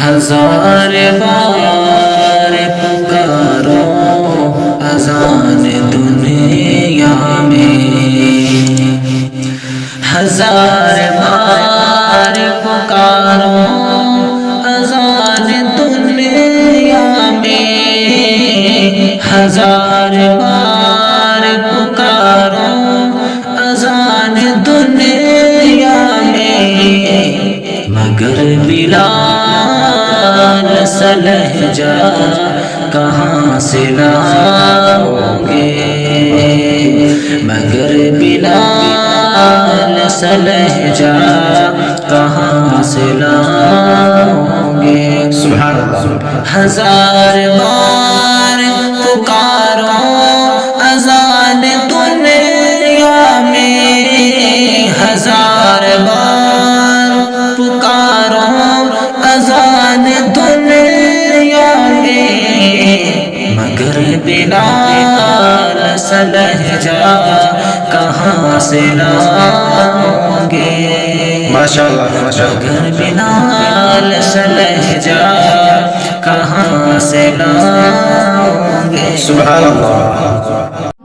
ہزار بار پکارو اذان دنیا میں، ہزار بار پکارو اذان دنیا میں، ہزار بار پکارو اذان دنیا میں، مگر بلال سا لہجہ کہاں سے لاؤ گے، مگر بلال سا لہجہ کہاں سے لاؤ گے۔ سبحان اللہ۔ ہزار بار پکارو اذان دنیا میں، ہزار بار پکارو اذان دنیا میں، مگر بلال سا لہجہ کہاں سے لاؤ گے، ماشاءاللہ ماشاءاللہ۔ مگر بلال سا لہجہ کہاں سے لاؤ گے۔ سبحان اللہ۔